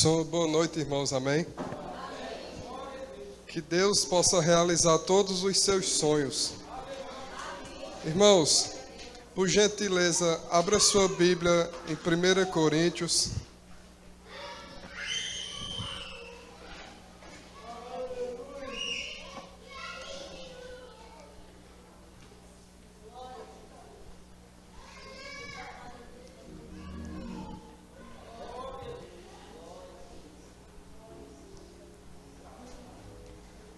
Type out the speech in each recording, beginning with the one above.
som. Boa noite, irmãos. Amém? Que Deus possa realizar todos os seus sonhos. Irmãos, por gentileza, abra sua Bíblia em 1 Coríntios.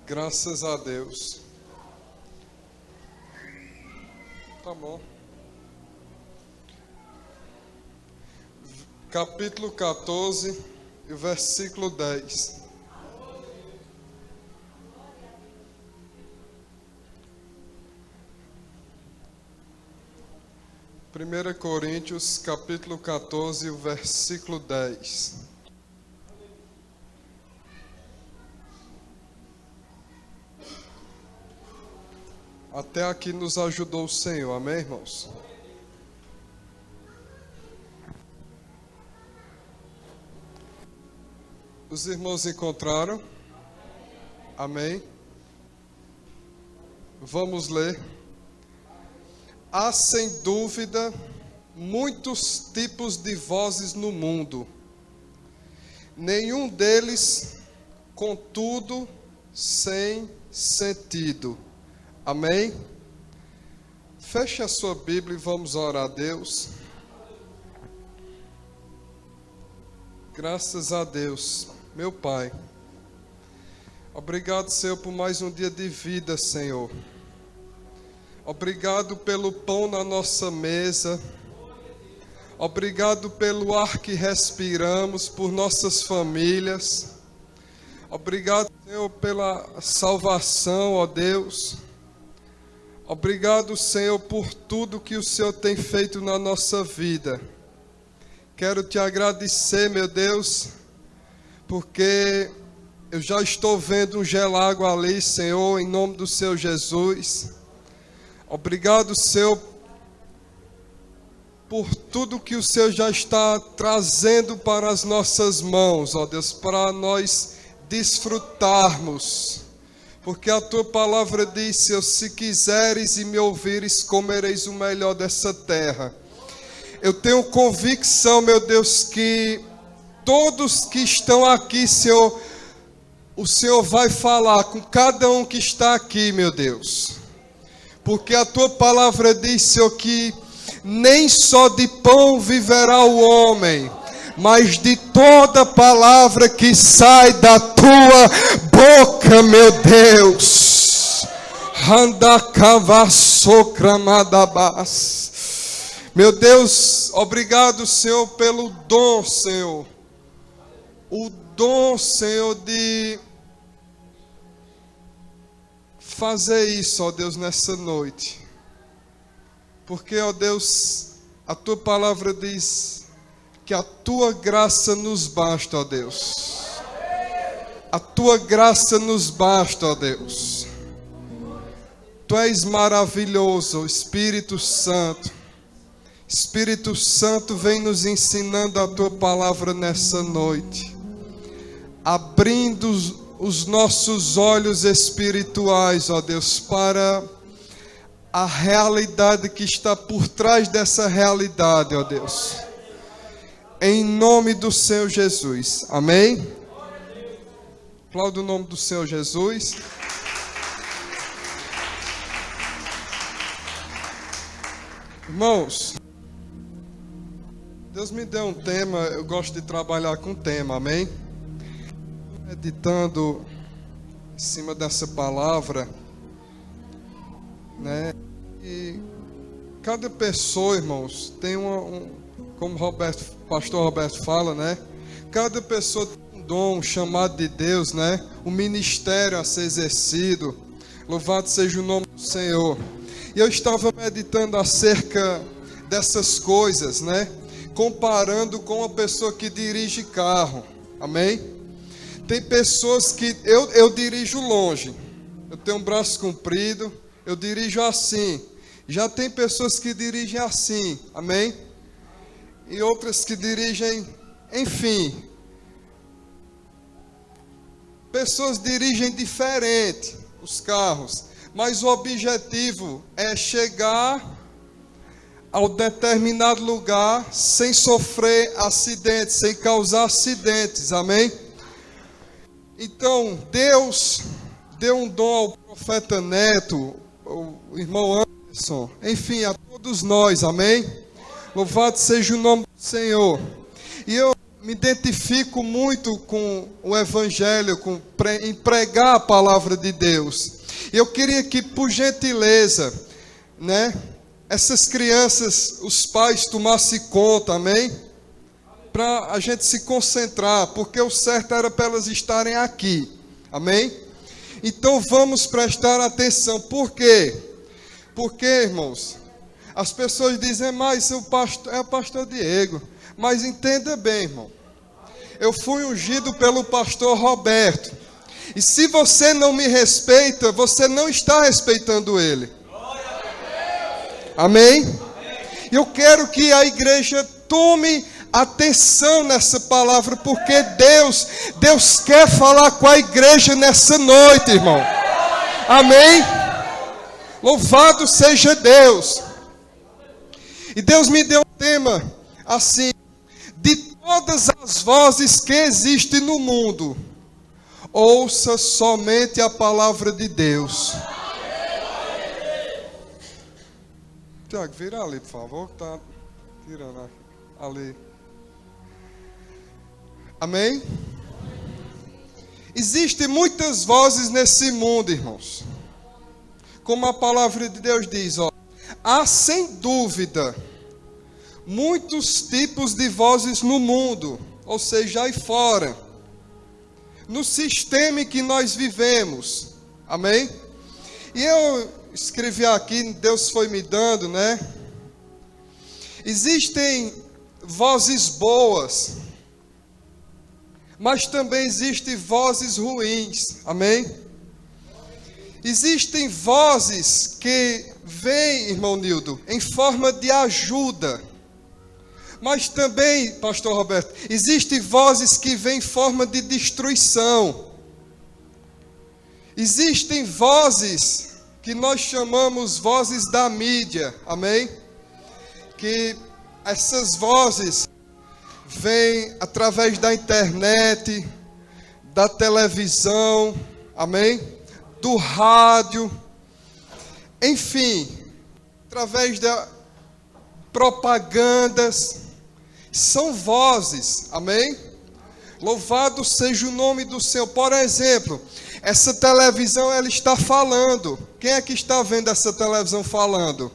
Graças a Deus. Tá bom. Capítulo 14, e o versículo 10. Primeira Coríntios, capítulo 14, e o versículo 10. Até aqui nos ajudou o Senhor, amém, irmãos? Os irmãos encontraram? Amém? Vamos ler. Há sem dúvida muitos tipos de vozes no mundo. Nenhum deles, contudo, sem sentido. Amém? Feche a sua Bíblia e vamos orar a Deus. Graças a Deus, meu Pai. Obrigado, Senhor, por mais um dia de vida, Senhor. Obrigado pelo pão na nossa mesa. Obrigado pelo ar que respiramos, por nossas famílias. Obrigado, Senhor, pela salvação, ó Deus. Obrigado, Senhor, por tudo que o Senhor tem feito na nossa vida. Quero te agradecer, meu Deus, porque eu já estou vendo um gelágua ali, Senhor, em nome do Senhor Jesus. Obrigado, Senhor, por tudo que o Senhor já está trazendo para as nossas mãos, ó Deus, para nós desfrutarmos. Porque a tua palavra diz, Senhor, se quiseres e me ouvires, comereis o melhor dessa terra. Eu tenho convicção, meu Deus, que todos que estão aqui, Senhor, o Senhor vai falar com cada um que está aqui, meu Deus. Porque a tua palavra diz, Senhor, que nem só de pão viverá o homem, mas de toda palavra que sai da tua boca, meu Deus. Meu Deus, obrigado, Senhor, pelo dom, Senhor. O dom, Senhor, de fazer isso, ó Deus, nessa noite. Porque, ó Deus, a tua palavra diz que a tua graça nos basta, ó Deus. A tua graça nos basta, ó Deus. Tu és maravilhoso, Espírito Santo. Espírito Santo, vem nos ensinando a tua palavra nessa noite. Abrindo os nossos olhos espirituais, ó Deus, para a realidade que está por trás dessa realidade, ó Deus. Em nome do Senhor Jesus. Amém? Aplauda o nome do Senhor Jesus. Irmãos, Deus me deu um tema, eu gosto de trabalhar com tema, amém? Meditando em cima dessa palavra, né? E cada pessoa, irmãos, tem como pastor Roberto fala, né? Cada pessoa tem um dom, um chamado de Deus, né? Um ministério a ser exercido. Louvado seja o nome do Senhor. E eu estava meditando acerca dessas coisas, né? Comparando com uma pessoa que dirige carro. Amém? Tem pessoas que eu dirijo longe. Eu tenho um braço comprido, eu dirijo assim. Já tem pessoas que dirigem assim. Amém? E outras que dirigem, enfim, pessoas dirigem diferente os carros, mas o objetivo é chegar ao determinado lugar sem sofrer acidentes, sem causar acidentes, amém? Então, Deus deu um dom ao profeta Neto, o irmão Anderson, enfim, a todos nós, amém? Louvado seja o nome do Senhor. E eu me identifico muito com o Evangelho, em pregar a palavra de Deus. E eu queria que, por gentileza, né, essas crianças, os pais tomassem conta, amém? Para a gente se concentrar, porque o certo era para elas estarem aqui, amém? Então vamos prestar atenção. Por quê? Porque, irmãos, as pessoas dizem, mas o pastor, é o pastor Diego. Mas entenda bem, irmão. Eu fui ungido pelo pastor Roberto. E se você não me respeita, você não está respeitando ele. Amém? E eu quero que a igreja tome atenção nessa palavra, porque Deus quer falar com a igreja nessa noite, irmão. Amém? Louvado seja Deus. E Deus me deu um tema assim: de todas as vozes que existem no mundo, ouça somente a palavra de Deus. Tiago, vira ali, por favor, que tá tirando ali. Amém? Existem muitas vozes nesse mundo, irmãos. Como a palavra de Deus diz, ó, há sem dúvida muitos tipos de vozes no mundo, ou seja, aí fora, no sistema em que nós vivemos. Amém? E eu escrevi aqui, Deus foi me dando, né? Existem vozes boas, mas também existem vozes ruins, amém? Existem vozes que vêm, irmão Nildo, em forma de ajuda, mas também, pastor Roberto, existem vozes que vêm em forma de destruição. Existem vozes que nós chamamos vozes da mídia, amém? Que essas vozes vêm através da internet, da televisão, amém? Do rádio, enfim, através da propagandas, são vozes, amém? Louvado seja o nome do Senhor. Por exemplo, essa televisão, ela está falando. Quem é que está vendo essa televisão falando?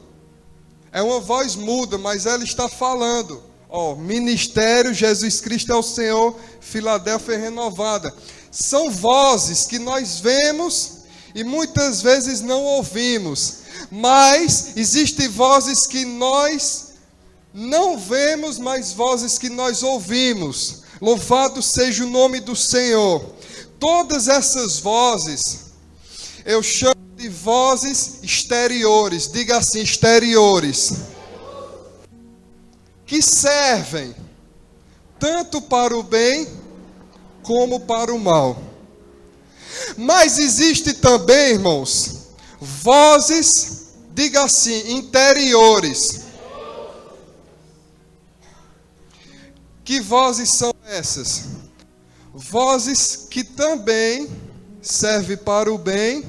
É uma voz muda, mas ela está falando. Ó, Ministério Jesus Cristo é o Senhor, Filadélfia Renovada. São vozes que nós vemos e muitas vezes não ouvimos. Mas existem vozes que nós não vemos, mas vozes que nós ouvimos. Louvado seja o nome do Senhor. Todas essas vozes, eu chamo de vozes exteriores. Diga assim, exteriores. Que servem tanto para o bem como para o mal. Mas existe também, irmãos, vozes, diga assim, interiores. Que vozes são essas? Vozes que também servem para o bem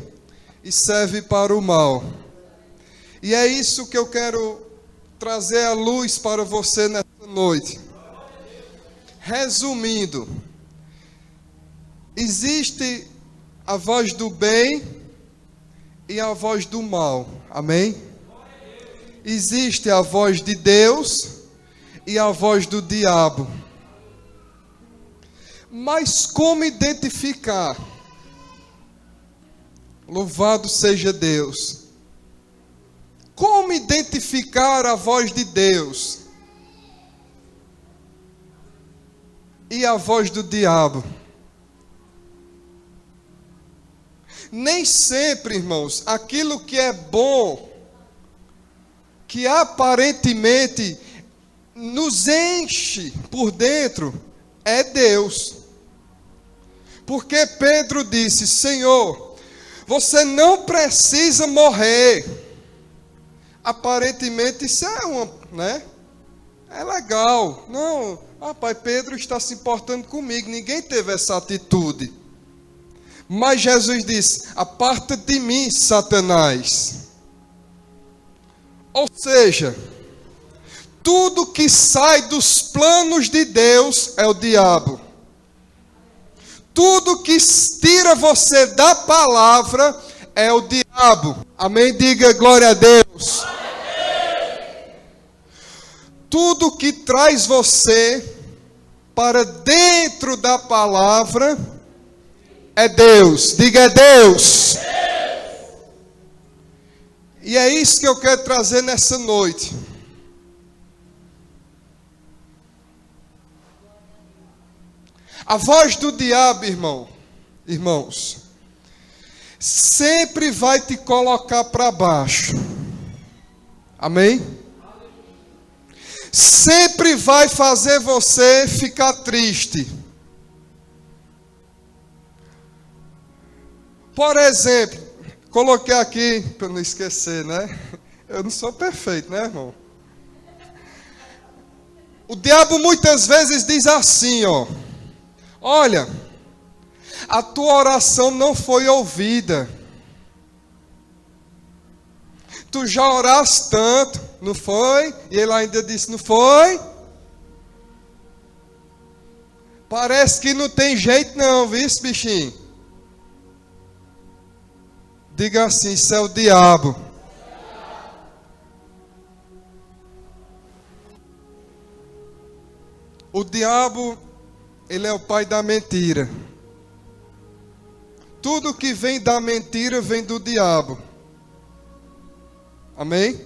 e servem para o mal. E é isso que eu quero trazer à luz para você nessa noite. Resumindo, existe a voz do bem e a voz do mal. Amém? Existe a voz de Deus e a voz do diabo. Mas como identificar? Louvado seja Deus. Como identificar a voz de Deus e a voz do diabo? Nem sempre, irmãos, aquilo que é bom, que aparentemente nos enche por dentro, é Deus. Porque Pedro disse: Senhor, você não precisa morrer. Aparentemente isso é né? É legal. Não, rapaz, Pedro está se importando comigo. Ninguém teve essa atitude. Mas Jesus disse: aparta de mim, Satanás. Ou seja, tudo que sai dos planos de Deus é o diabo. Tudo que tira você da palavra é o diabo. Amém? Diga glória a Deus. Tudo que traz você para dentro da palavra é Deus. Diga é Deus. E é isso que eu quero trazer nessa noite. A voz do diabo, irmãos, sempre vai te colocar para baixo. Amém? Sempre vai fazer você ficar triste. Por exemplo, coloquei aqui, para não esquecer, né? Eu não sou perfeito, né, irmão? O diabo muitas vezes diz assim, ó: olha, a tua oração não foi ouvida. Tu já oraste tanto, não foi? E ele ainda disse: não foi? Parece que não tem jeito não, viu, bichinho? Diga assim: isso é o diabo. O diabo, ele é o pai da mentira. Tudo que vem da mentira vem do diabo. Amém?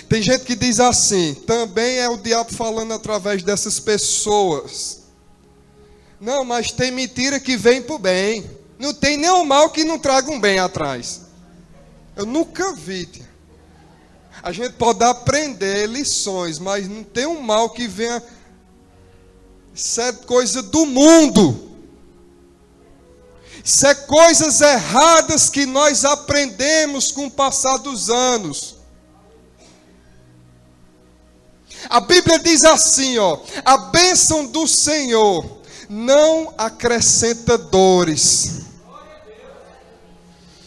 Tem gente que diz assim: também é o diabo falando através dessas pessoas. Não, mas tem mentira que vem para o bem. Não tem nenhum mal que não traga um bem atrás. Eu nunca vi. A gente pode aprender lições, mas não tem um mal que venha. Isso é coisa do mundo. Isso é coisas erradas que nós aprendemos com o passar dos anos. A Bíblia diz assim, ó: a bênção do Senhor não acrescenta dores.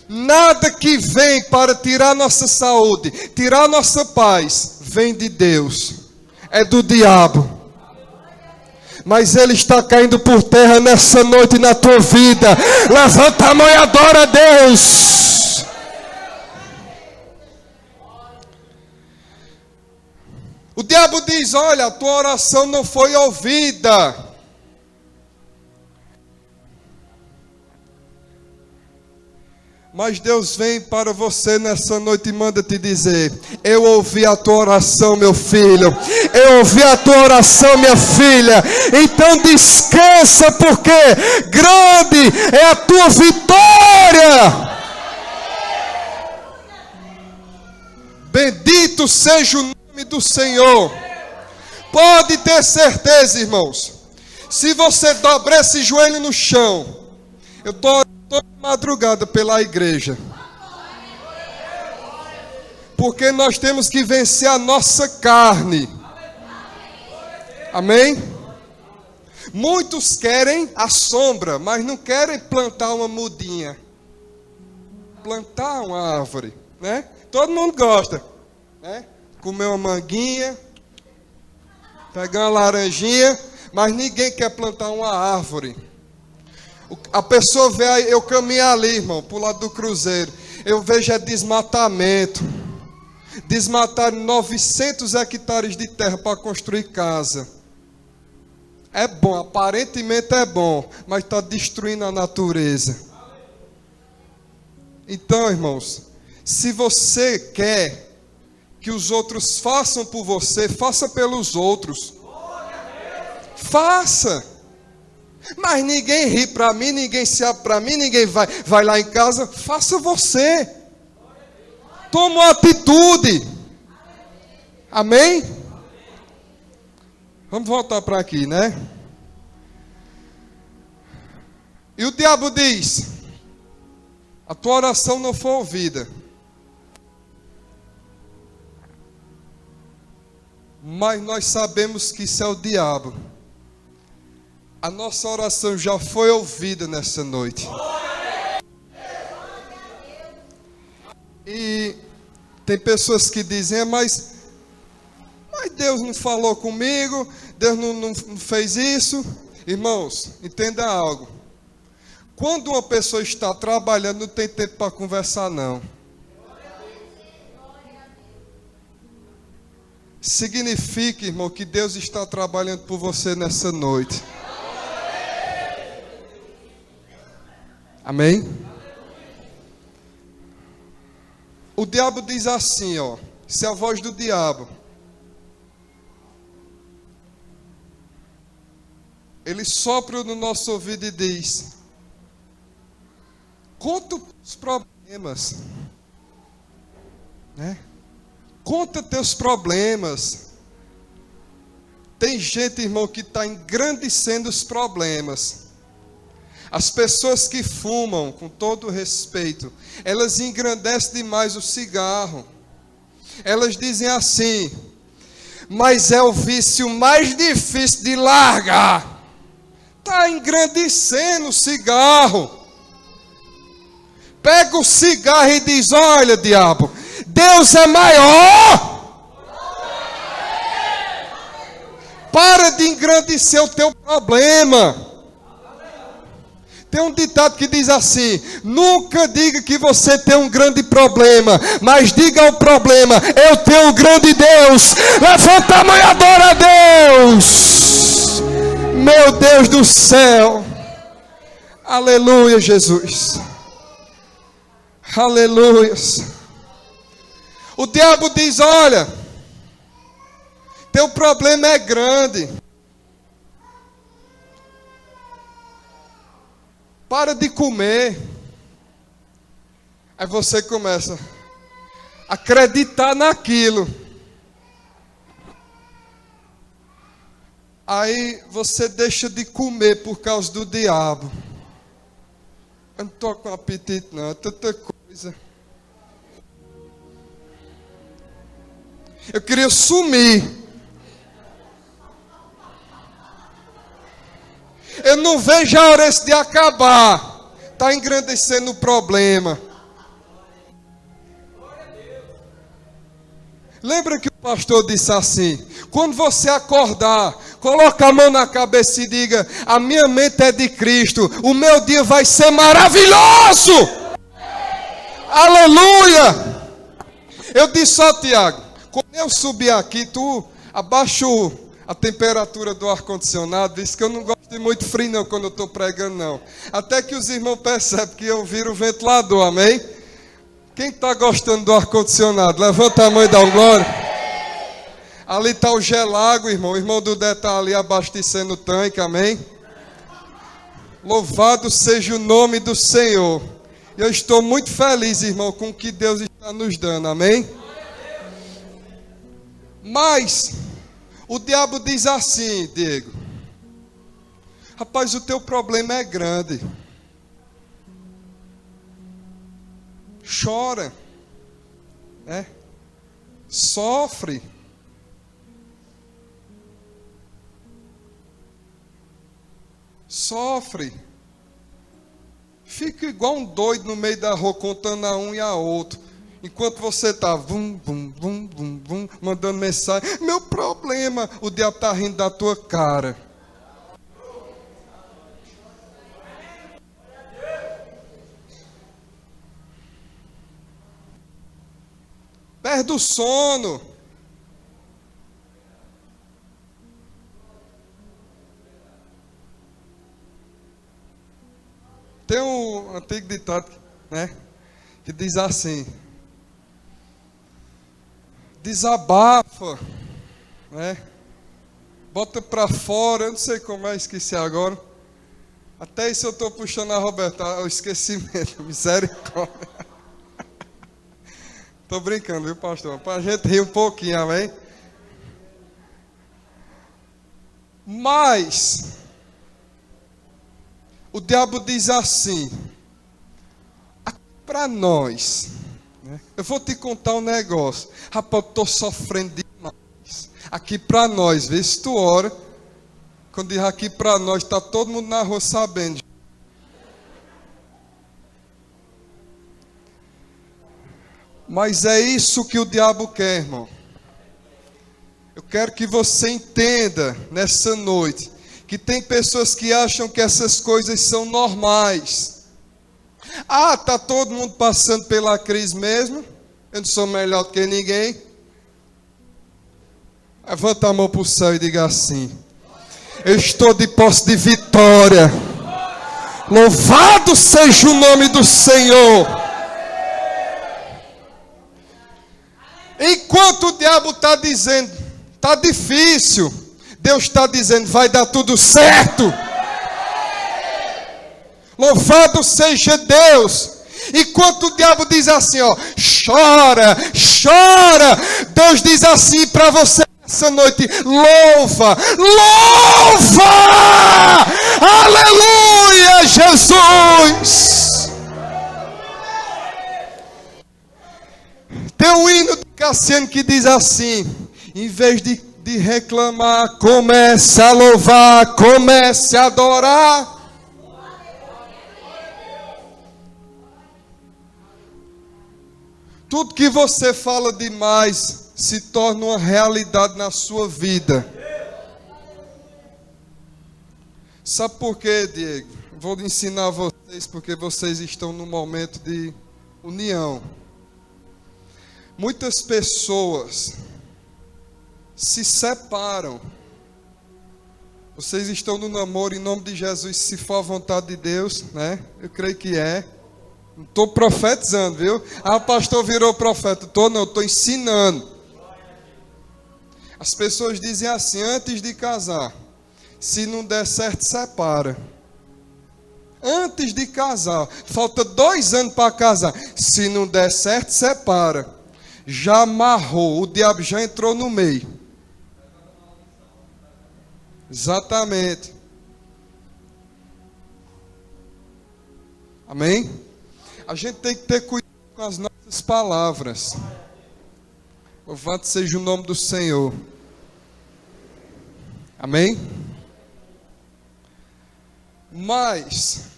Nada que vem para tirar nossa saúde, tirar nossa paz, vem de Deus. É do diabo. Mas ele está caindo por terra nessa noite na tua vida. Levanta a mão e adora a Deus. O diabo diz: olha, a tua oração não foi ouvida. Mas Deus vem para você nessa noite e manda te dizer: eu ouvi a tua oração, meu filho. Eu ouvi a tua oração, minha filha. Então descansa, porque grande é a tua vitória. Bendito seja o nome do Senhor. Pode ter certeza, irmãos. Se você dobrar esse joelho no chão, eu estou toda madrugada pela igreja, porque nós temos que vencer a nossa carne. Amém? Muitos querem a sombra, mas não querem plantar uma mudinha, plantar uma árvore, né? Todo mundo gosta, né? Comer uma manguinha, pegar uma laranjinha, mas ninguém quer plantar uma árvore. A pessoa vê, eu caminho ali, irmão, pro lado do cruzeiro, eu vejo desmatamento. Desmataram 900 hectares de terra para construir casa. É bom, aparentemente é bom, mas está destruindo a natureza. Então, irmãos, se você quer que os outros façam por você, faça pelos outros. Faça. Mas ninguém ri para mim, ninguém se abre para mim, ninguém vai lá em casa. Faça você. Toma uma atitude. Amém? Vamos voltar para aqui, né? E o diabo diz: a tua oração não foi ouvida. Mas nós sabemos que isso é o diabo. A nossa oração já foi ouvida nessa noite. E tem pessoas que dizem: mas Deus não falou comigo, Deus não fez isso. Irmãos, entenda algo. Quando uma pessoa está trabalhando, não tem tempo para conversar, não. Significa, irmão, que Deus está trabalhando por você nessa noite. Amém? O diabo diz assim, ó. Isso é a voz do diabo. Ele sopra no nosso ouvido e diz: conta os problemas, né? Conta teus problemas. Tem gente, irmão, que está engrandecendo os problemas. As pessoas que fumam, com todo respeito, elas engrandecem demais o cigarro. Elas dizem assim: mas é o vício mais difícil de largar. Está engrandecendo o cigarro. Pega o cigarro e diz: olha, diabo, Deus é maior. Para de engrandecer o teu problema. Tem um ditado que diz assim: nunca diga que você tem um grande problema, mas diga ao problema: eu tenho um grande Deus. Levanta a mão e adora a Deus. Meu Deus do céu. Aleluia, Jesus. Aleluia. O diabo diz: olha, teu problema é grande. Para de comer. Aí você começa a acreditar naquilo. Aí você deixa de comer por causa do diabo. Eu não estou com apetite não, é tanta coisa. Eu queria sumir. Eu não vejo a hora de acabar. Está engrandecendo o problema. Lembra que o pastor disse assim: quando você acordar, coloca a mão na cabeça e diga: a minha mente é de Cristo, o meu dia vai ser maravilhoso. Aleluia. Eu disse: ó, Tiago, quando eu subir aqui, tu abaixa a temperatura do ar-condicionado. Diz que eu não gosto de muito frio não quando eu estou pregando não. Até que os irmãos percebem que eu viro o ventilador, amém? Quem está gostando do ar-condicionado? Levanta a mão e dá um glória. Ali está o Gelago, irmão. O irmão do Dé está ali abastecendo o tanque, amém? Louvado seja o nome do Senhor. Eu estou muito feliz, irmão, com o que Deus está nos dando, amém? Mas o diabo diz assim, Diego: rapaz, o teu problema é grande. Chora, né? Sofre. Sofre. Fica igual um doido no meio da rua contando a um e a outro. Enquanto você está mandando mensagem: meu problema, o diabo está rindo da tua cara. Perde o sono. Tem um antigo ditado, né, que diz assim: desabafa, né? Bota pra fora. Eu não sei como é, esqueci agora. Até isso eu estou puxando a Roberta, eu esqueci mesmo, misericórdia. Estou brincando, viu, pastor? Para a gente rir um pouquinho, amém? Mas O diabo diz assim, para nós, né? Eu vou te contar um negócio. Rapaz, eu estou sofrendo demais. Aqui para nós, vê se tu ora. Quando diz aqui para nós, está todo mundo na rua sabendo. Mas é isso que o diabo quer, irmão. Eu quero que você entenda nessa noite que tem pessoas que acham que essas coisas são normais. Ah, está todo mundo passando pela crise mesmo? Eu não sou melhor do que ninguém. Levanta a mão para o céu e diga assim: eu estou de posse de vitória. Louvado seja o nome do Senhor. Enquanto o diabo está dizendo, está difícil, Deus está dizendo, vai dar tudo certo. Louvado seja Deus. Enquanto o diabo diz assim, ó, chora, chora, Deus diz assim para você essa noite, louva, louva, aleluia, Jesus. Tem um hino de Cassiano que diz assim, em vez de reclamar, comece a louvar, comece a adorar. Tudo que você fala demais se torna uma realidade na sua vida. Sabe por quê, Diego? Vou ensinar a vocês porque vocês estão num momento de união. Muitas pessoas se separam. Vocês estão no namoro em nome de Jesus, se for a vontade de Deus, né? Eu creio que é. Não estou profetizando, viu? Ah, o pastor virou profeta. Não, estou ensinando. As pessoas dizem assim, antes de casar, se não der certo, separa. Antes de casar, falta 2 anos para casar. Se não der certo, separa. Já amarrou, o diabo já entrou no meio. Exatamente. Amém? A gente tem que ter cuidado com as nossas palavras. Louvado seja o nome do Senhor. Amém? Mas,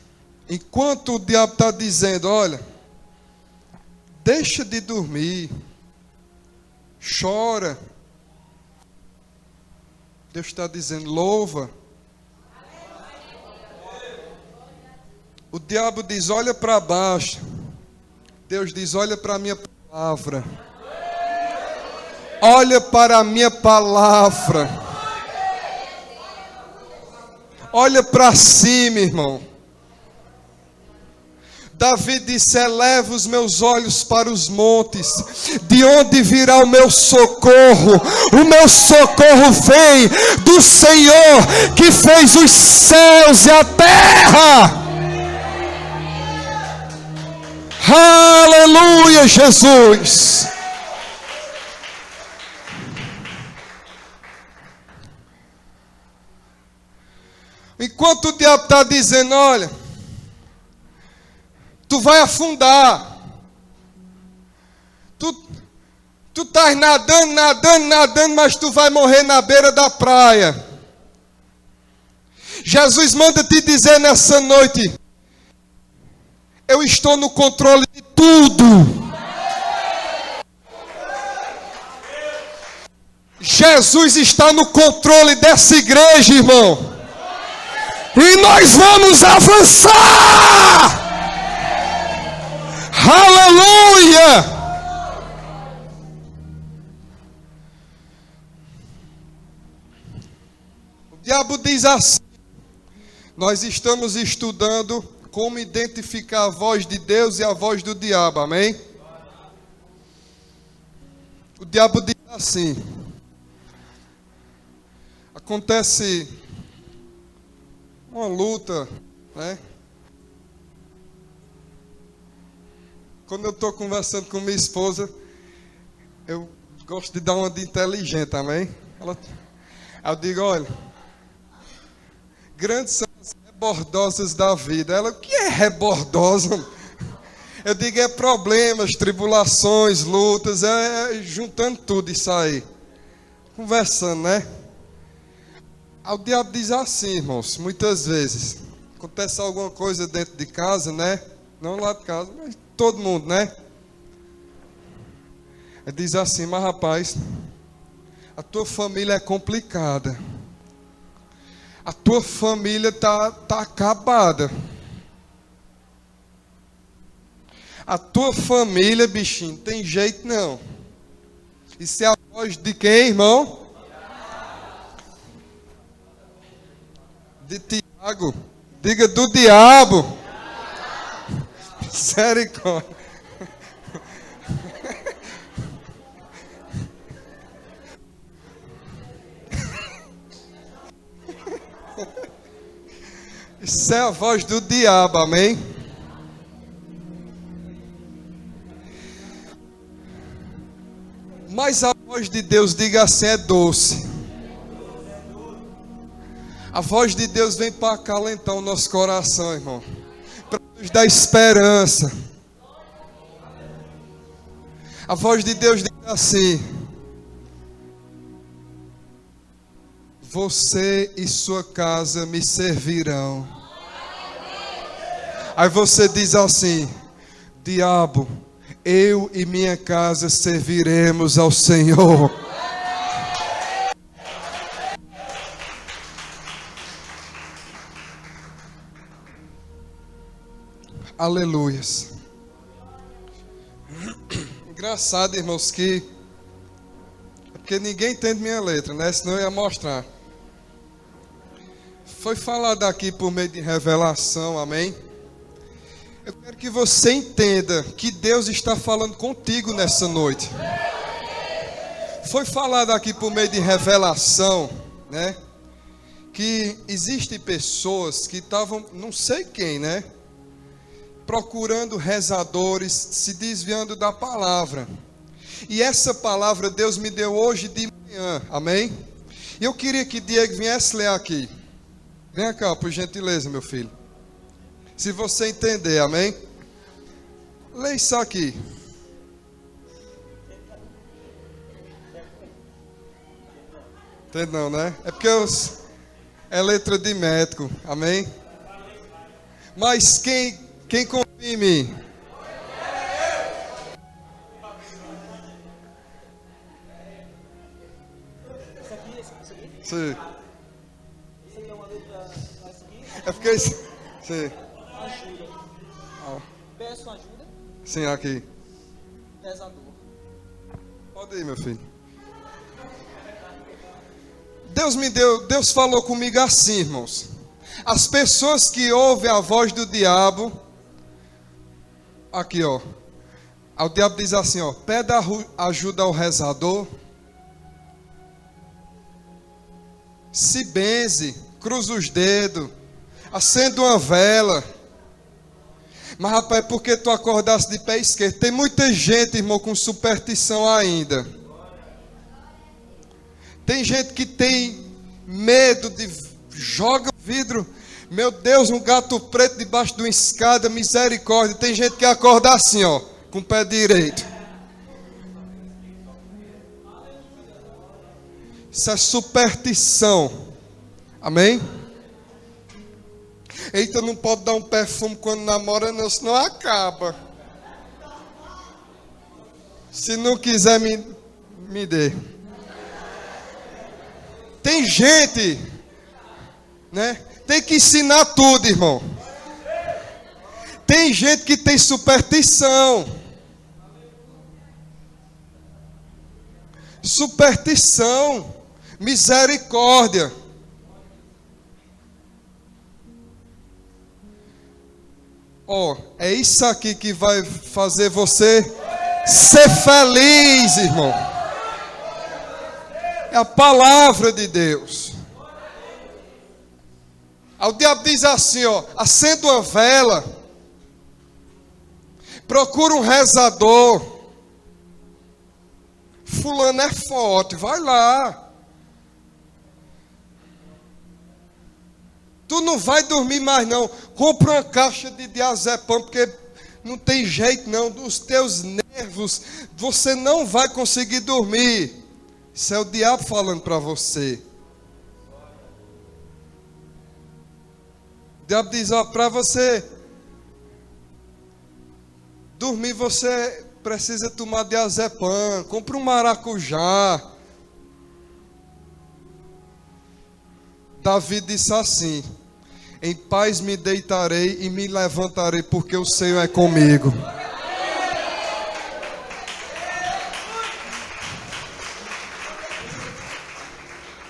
enquanto o diabo está dizendo, olha, deixa de dormir, chora, Deus está dizendo, louva. O diabo diz, olha para baixo. Deus diz, olha para a minha palavra. Olha para a minha palavra. Olha para cima, irmão. Davi disse, eleva os meus olhos para os montes, de onde virá o meu socorro? O meu socorro vem do Senhor, que fez os céus e a terra. Aleluia, Jesus. Enquanto o diabo está dizendo, olha, tu vai afundar. Tu estás nadando, mas tu vai morrer na beira da praia. Jesus manda te dizer nessa noite, eu estou no controle de tudo. Jesus está no controle dessa igreja, irmão. E nós vamos avançar. Aleluia. O diabo diz assim, nós estamos estudando como identificar a voz de Deus e a voz do diabo, amém? O diabo diz assim, acontece uma luta, né? Quando eu estou conversando com minha esposa, eu gosto de dar uma de inteligente, amém? Aí eu digo, olha, grandes são as rebordosas da vida. Ela, o que é rebordosa? Eu digo, é problemas, tribulações, lutas, juntando tudo isso aí. Conversando, né? O diabo diz assim, irmãos, muitas vezes. Acontece alguma coisa dentro de casa, né? Não lá de casa, mas todo mundo, né? Ele diz assim, mas rapaz, a tua família é complicada. A tua família tá acabada. A tua família, bichinho, tem jeito não. Isso é a voz de quem, irmão? De Tiago. Diga do diabo. Misericórdia. Isso é a voz do diabo, amém? Mas a voz de Deus, diga assim, é doce. A voz de Deus vem para acalentar o nosso coração, irmão. Para nos dar esperança. A voz de Deus diz assim: você e sua casa me servirão. Aí você diz assim: diabo, eu e minha casa serviremos ao Senhor. Aleluias. Engraçado, irmãos, que é porque ninguém entende minha letra, né? Senão eu ia mostrar. Foi falado aqui por meio de revelação, amém? Eu quero que você entenda que Deus está falando contigo nessa noite. Foi falado aqui por meio de revelação, né? Que existem pessoas que estavam, não sei quem, né? Procurando rezadores, se desviando da palavra. E essa palavra Deus me deu hoje de manhã, amém? E eu queria que Diego viesse ler aqui. Vem cá, por gentileza, meu filho. Se você entender, amém? Lê isso aqui. Entende não, né? É porque é letra de médico, amém? Mas quem confia em mim? Sim. É porque isso. Sim. Ajuda. Peço ajuda. Sim, aqui. Rezador. Pode ir, meu filho. Deus falou comigo assim, irmãos. As pessoas que ouvem a voz do diabo, aqui ó, o diabo diz assim ó, pede ajuda ao rezador, se benze, cruza os dedos, acende uma vela. Mas rapaz, por que tu acordaste de pé esquerdo? Tem muita gente, irmão, com superstição ainda. Tem gente que tem medo de joga vidro. Meu Deus, um gato preto debaixo de uma escada, misericórdia. Tem gente que acorda assim, ó, com o pé direito. Isso é superstição. Amém? Eita, não pode dar um perfume quando namora, não, senão acaba. Se não quiser, me dê. Tem gente, né? Tem que ensinar tudo, irmão. Tem gente que tem superstição. Superstição. Misericórdia. Ó, é isso aqui que vai fazer você ser feliz, irmão. É a palavra de Deus. Aí o diabo diz assim, ó, acenda uma vela, procura um rezador, fulano é forte, vai lá. Tu não vai dormir mais não. Compra uma caixa de diazepam, porque não tem jeito não. Os teus nervos, você não vai conseguir dormir. Isso é o diabo falando para você. O diabo diz, ó, para você dormir, você precisa tomar diazepam. Compra um maracujá. Davi disse assim: em paz me deitarei e me levantarei, porque o Senhor é comigo.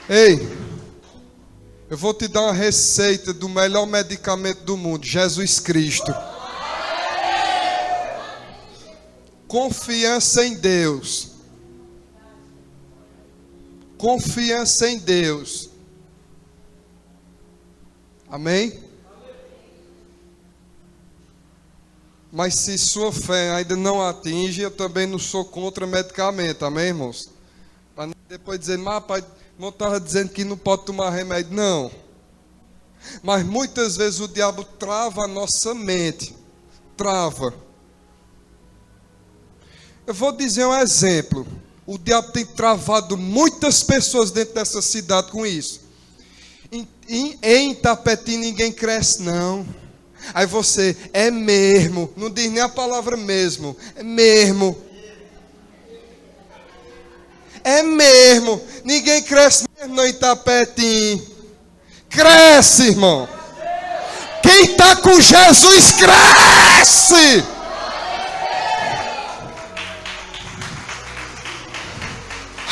Ei, eu vou te dar uma receita do melhor medicamento do mundo, Jesus Cristo. Confiança em Deus. Confiança em Deus. Amém? Mas se sua fé ainda não atinge, eu também não sou contra medicamento. Amém, irmãos? Para depois dizer, mas pai, não estava dizendo que não pode tomar remédio. Não. Mas muitas vezes o diabo trava a nossa mente. Trava. Eu vou dizer um exemplo. O diabo tem travado muitas pessoas dentro dessa cidade com isso. Em Itapetim ninguém cresce não. Aí você, é mesmo. Não diz nem a palavra mesmo. É mesmo. É mesmo. Ninguém cresce mesmo no Itapetim. Cresce, irmão. Quem está com Jesus cresce.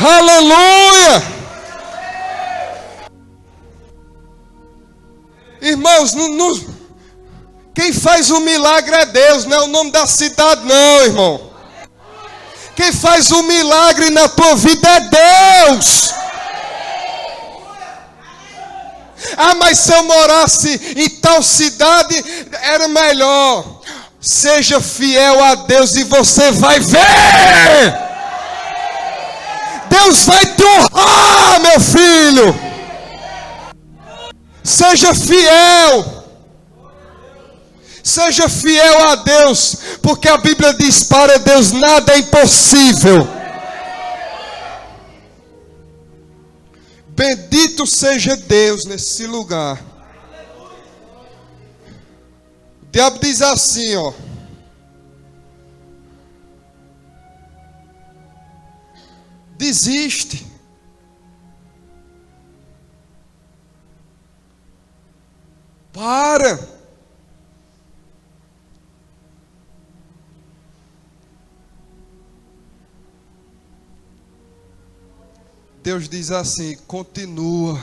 Aleluia. Irmãos, quem faz o milagre é Deus, não é o nome da cidade não, irmão. Quem faz o milagre na tua vida é Deus. Ah, mas se eu morasse em tal cidade, era melhor. Seja fiel a Deus e você vai ver. Deus vai te honrar, meu filho. Seja fiel. Seja fiel a Deus, porque a Bíblia diz, para Deus nada é impossível. Bendito seja Deus nesse lugar. O diabo diz assim, ó. Desiste. Para. Deus diz assim, continua.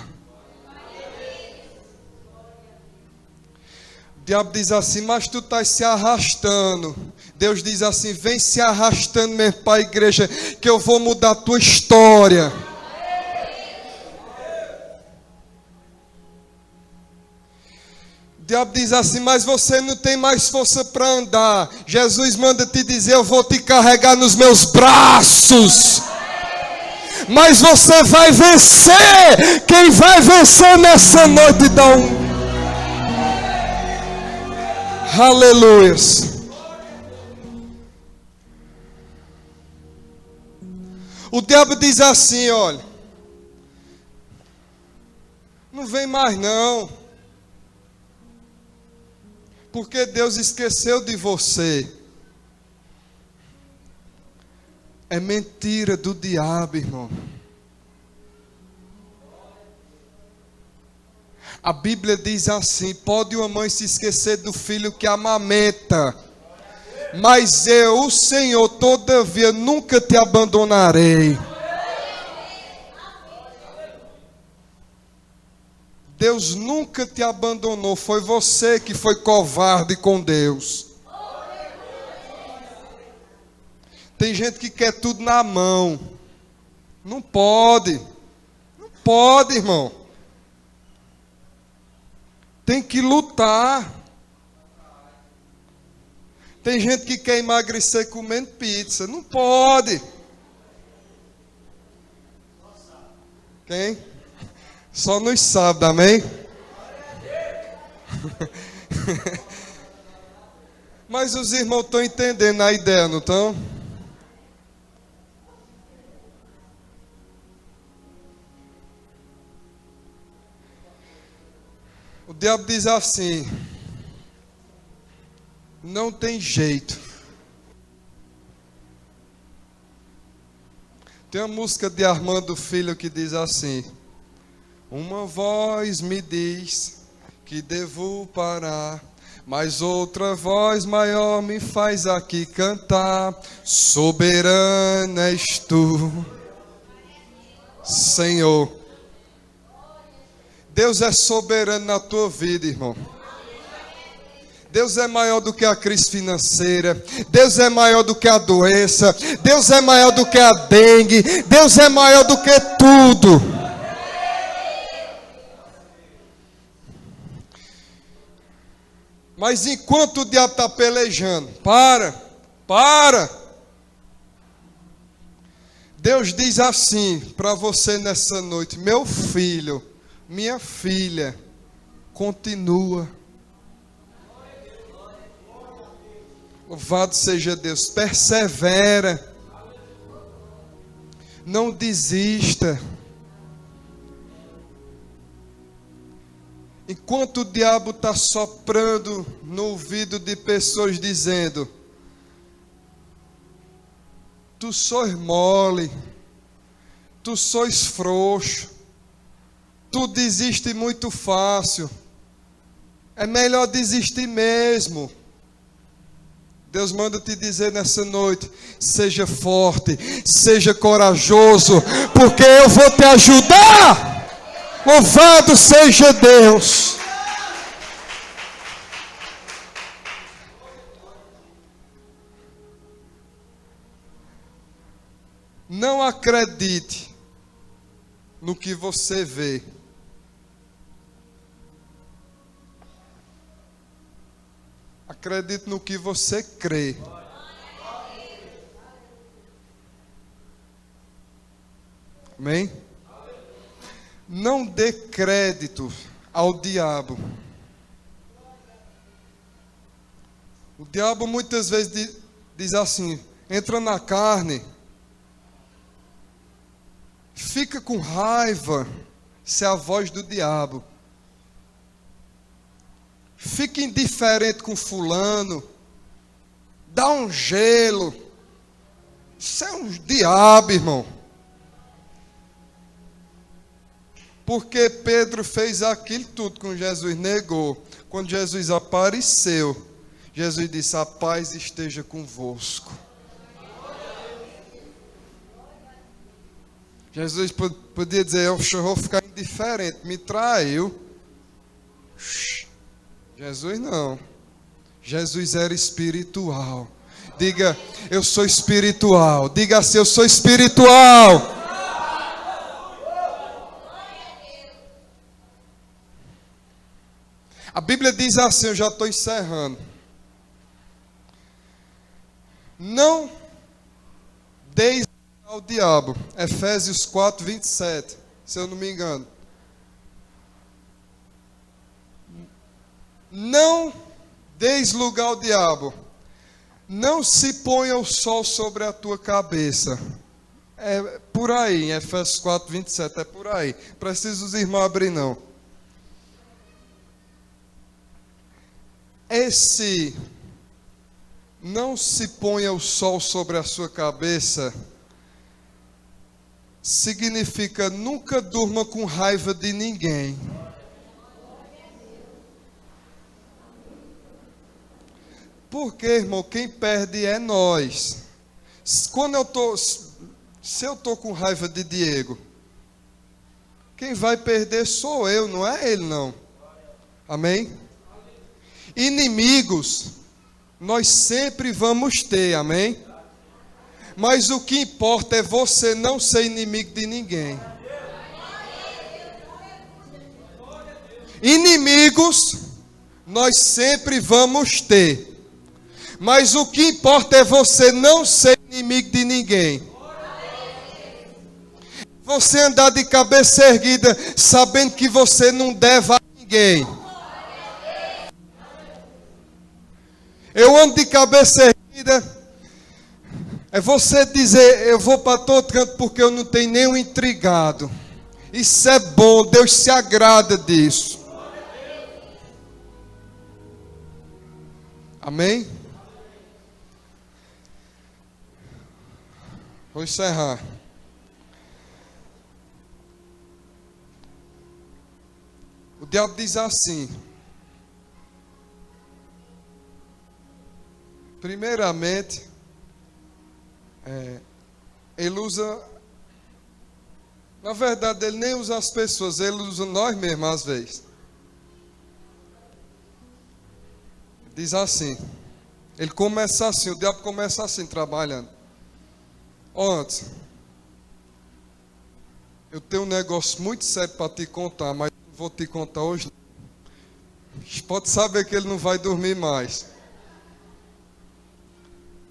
O diabo diz assim, mas tu estás se arrastando. Deus diz assim, vem se arrastando mesmo para a igreja, que eu vou mudar a tua história. O diabo diz assim, mas você não tem mais força para andar. Jesus manda te dizer, eu vou te carregar nos meus braços. Mas você vai vencer. Quem vai vencer nessa noite dá um aleluias. O diabo diz assim, olha, não vem mais não, porque Deus esqueceu de você. É mentira do diabo, irmão. A Bíblia diz assim, pode uma mãe se esquecer do filho que amamenta, mas eu, o Senhor, todavia nunca te abandonarei. Deus nunca te abandonou, foi você que foi covarde com Deus. Tem gente que quer tudo na mão. Não pode. Não pode, irmão. Tem que lutar. Tem gente que quer emagrecer comendo pizza. Não pode. Quem? Só nos sábados, amém? Mas os irmãos estão entendendo a ideia, não estão? O diabo diz assim: não tem jeito. Tem uma música de Armando Filho que diz assim: uma voz me diz que devo parar, mas outra voz maior me faz aqui cantar. Soberana és tu, Senhor. Deus é soberano na tua vida, irmão. Deus é maior do que a crise financeira. Deus é maior do que a doença. Deus é maior do que a dengue. Deus é maior do que tudo. Mas enquanto o diabo está pelejando, para. Deus diz assim para você nessa noite: meu filho, minha filha, continua. Louvado seja Deus, persevera. Não desista. Enquanto o diabo está soprando no ouvido de pessoas dizendo: tu sois mole, tu sois frouxo, tu desiste muito fácil, é melhor desistir mesmo. Deus manda te dizer nessa noite: seja forte, seja corajoso, porque eu vou te ajudar. Louvado seja Deus. Não acredite no que você vê. Acredite no que você crê. Amém? Não dê crédito ao diabo. O diabo muitas vezes diz assim: entra na carne, fica com raiva. Isso é a voz do diabo. Fica indiferente com fulano, dá um gelo. Isso é um diabo, irmão. Porque Pedro fez aquilo tudo com Jesus, negou. Quando Jesus apareceu, Jesus disse: a paz esteja convosco. Jesus podia dizer: eu vou ficar indiferente, me traiu. Jesus não. Jesus era espiritual. Diga: eu sou espiritual. Diga assim: eu sou espiritual. A Bíblia diz assim, eu já estou encerrando: não deis ao diabo. Efésios 4, 27, se eu não me engano. Não deis lugar ao diabo. Não se ponha o sol sobre a tua cabeça. É por aí, em Efésios 4, 27, é por aí. Precisa os irmãos abrir não. Esse não se ponha o sol sobre a sua cabeça significa nunca durma com raiva de ninguém. Porque, irmão, quem perde é nós. Se eu estou com raiva de Diego, quem vai perder sou eu, não é ele não. Amém? Inimigos, nós sempre vamos ter, amém? Mas o que importa é você não ser inimigo de ninguém. Inimigos, nós sempre vamos ter. Mas o que importa é você não ser inimigo de ninguém. Você andar de cabeça erguida, sabendo que você não deve a ninguém. Eu ando de cabeça erguida. É você dizer, eu vou para todo canto porque eu não tenho nenhum intrigado. Isso é bom, Deus se agrada disso. Amém? Vou encerrar. O diabo diz assim. Primeiramente, ele usa, na verdade, ele nem usa as pessoas, ele usa nós mesmos às vezes. Diz assim, ele começa assim, o diabo começa assim, trabalhando. Antes, eu tenho um negócio muito sério para te contar, mas não vou te contar hoje. Pode saber que ele não vai dormir mais.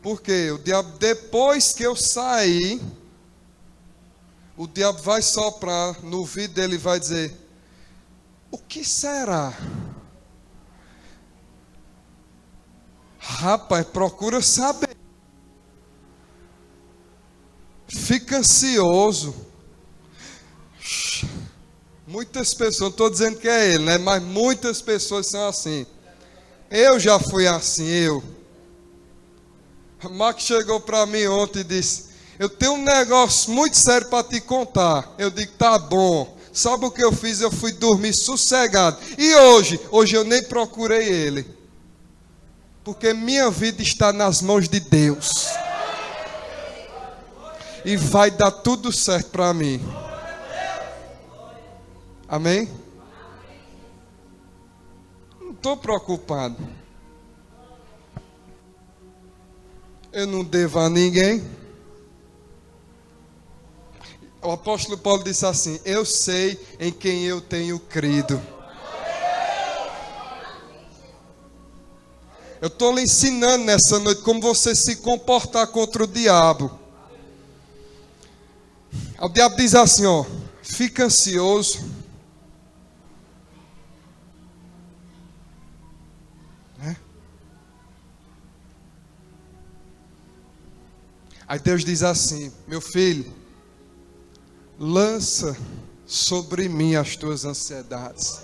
Porque o diabo, depois que eu sair, o diabo vai soprar no ouvido dele e vai dizer: o que será? Rapaz, procura saber. Fica ansioso. Muitas pessoas, não estou dizendo que é ele, né? Mas muitas pessoas são assim. Eu já fui assim, eu. Marcos chegou para mim ontem e disse: eu tenho um negócio muito sério para te contar. Eu digo: tá bom. Sabe o que eu fiz? Eu fui dormir sossegado. E hoje eu nem procurei ele. Porque minha vida está nas mãos de Deus. E vai dar tudo certo para mim. Amém? Não estou preocupado. Eu não devo a ninguém. O apóstolo Paulo disse assim: eu sei em quem eu tenho crido. Eu estou lhe ensinando nessa noite como você se comportar contra o diabo. O diabo diz assim, ó: fica ansioso. Aí Deus diz assim: meu filho, lança sobre mim as tuas ansiedades.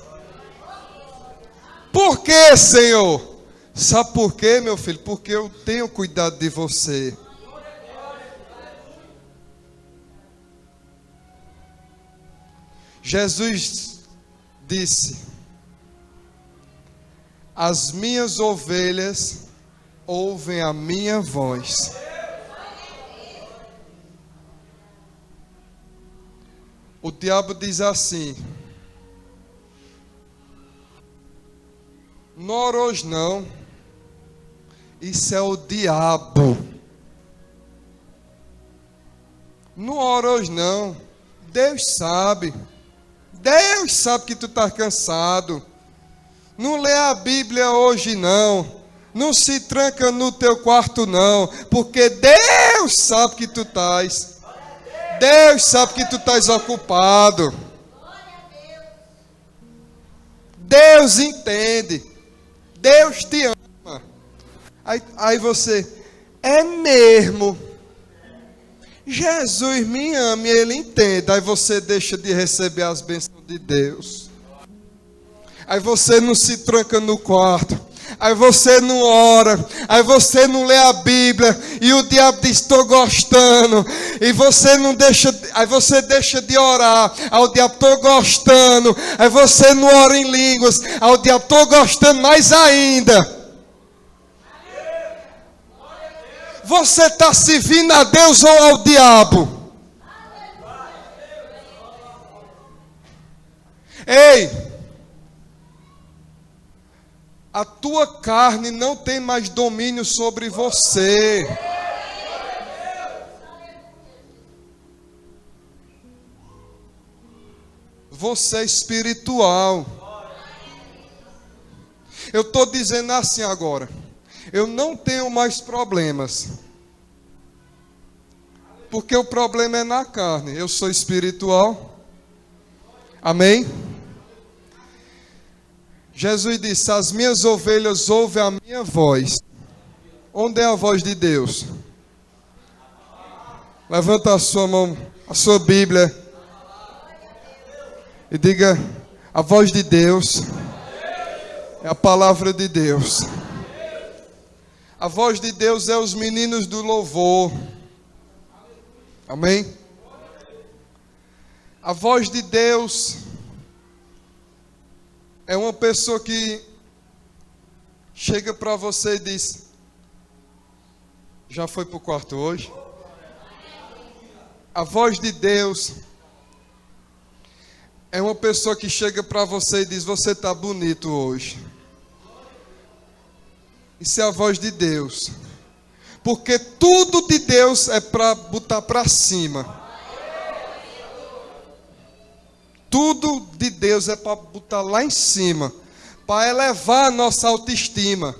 Por quê, Senhor? Sabe por quê, meu filho? Porque eu tenho cuidado de você. Jesus disse: as minhas ovelhas ouvem a minha voz. O diabo diz assim: não ora hoje não. Isso é o diabo. Não ora hoje não. Deus sabe. Deus sabe que tu está cansado. Não lê a Bíblia hoje não. Não se tranca no teu quarto não. Porque Deus sabe que tu estás. Deus sabe que tu estás ocupado. Deus entende. Deus te ama. Aí você: é mesmo. Jesus me ama e Ele entende. Aí você deixa de receber as bênçãos de Deus. Aí você não se tranca no quarto. Aí você não ora, aí você não lê a Bíblia, e o diabo diz: estou gostando, e você não deixa, aí você deixa de orar, aí o diabo: estou gostando, aí você não ora em línguas, aí o diabo: estou gostando mais ainda. Você está servindo a Deus ou ao diabo? Ei! A tua carne não tem mais domínio sobre você. Você é espiritual. Eu estou dizendo assim agora: eu não tenho mais problemas. Porque o problema é na carne. Eu sou espiritual. Amém? Jesus disse: as minhas ovelhas ouvem a minha voz. Onde é a voz de Deus? Levanta a sua mão, a sua Bíblia. E diga: a voz de Deus é a palavra de Deus. A voz de Deus é os meninos do louvor. Amém? A voz de Deus é uma pessoa que chega para você e diz: já foi para o quarto hoje? A voz de Deus é uma pessoa que chega para você e diz: você está bonito hoje. Isso é a voz de Deus. Porque tudo de Deus é para botar para cima. Tudo de Deus é para botar lá em cima, para elevar a nossa autoestima.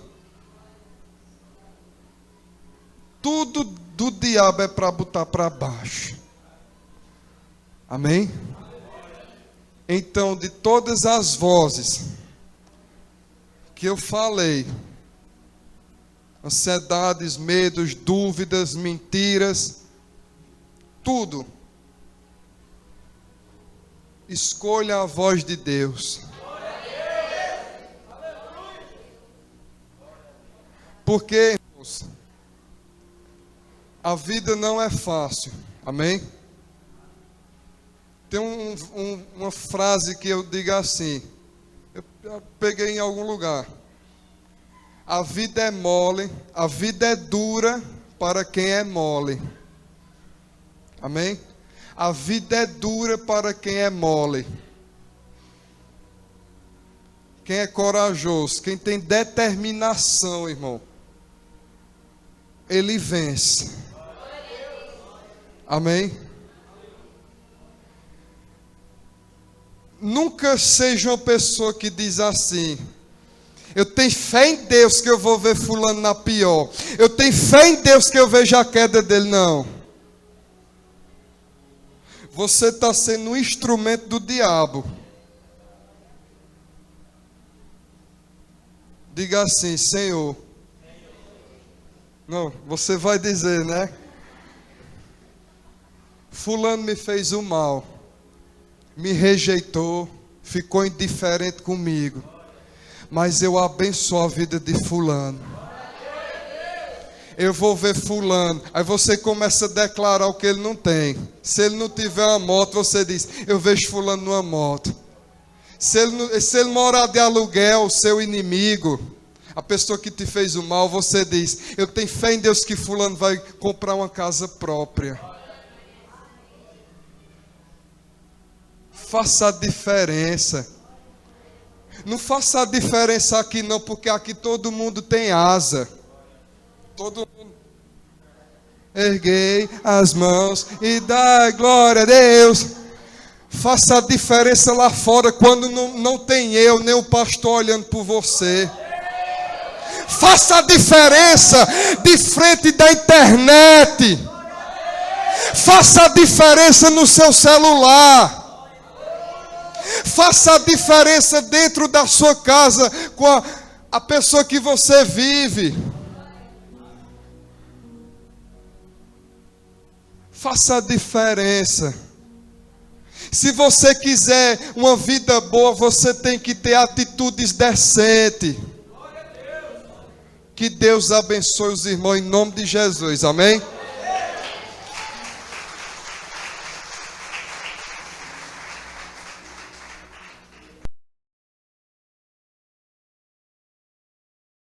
Tudo do diabo é para botar para baixo. Amém? Então, de todas as vozes que eu falei, ansiedades, medos, dúvidas, mentiras, tudo, escolha a voz de Deus. Porque a vida não é fácil. Amém? Tem uma frase que eu digo assim, eu peguei em algum lugar: a vida é mole, a vida é dura para quem é mole. Amém? A vida é dura para quem é mole. Quem é corajoso, quem tem determinação, irmão, ele vence. Amém? Nunca seja uma pessoa que diz assim: eu tenho fé em Deus que eu vou ver fulano na pior. Eu tenho fé em Deus que eu vejo a queda dele. Não. Você está sendo um instrumento do diabo. Diga assim: Senhor. Não, você vai dizer, né? Fulano me fez o mal, me rejeitou, ficou indiferente comigo, mas eu abençoo a vida de fulano. Eu vou ver fulano. Aí você começa a declarar o que ele não tem. Se ele não tiver uma moto, você diz: eu vejo fulano numa moto. Se ele morar de aluguel, o seu inimigo, a pessoa que te fez o mal, você diz: eu tenho fé em Deus que fulano vai comprar uma casa própria. Faça a diferença. Não faça a diferença aqui não, porque aqui todo mundo tem asa. Todo mundo. Erguei as mãos e dá glória a Deus. Faça a diferença lá fora quando não tem eu, nem o pastor olhando por você. Faça a diferença de frente da internet. Faça a diferença no seu celular. Faça a diferença dentro da sua casa com a pessoa que você vive. Faça a diferença. Se você quiser uma vida boa, você tem que ter atitudes decentes. Que Deus abençoe os irmãos em nome de Jesus. Amém?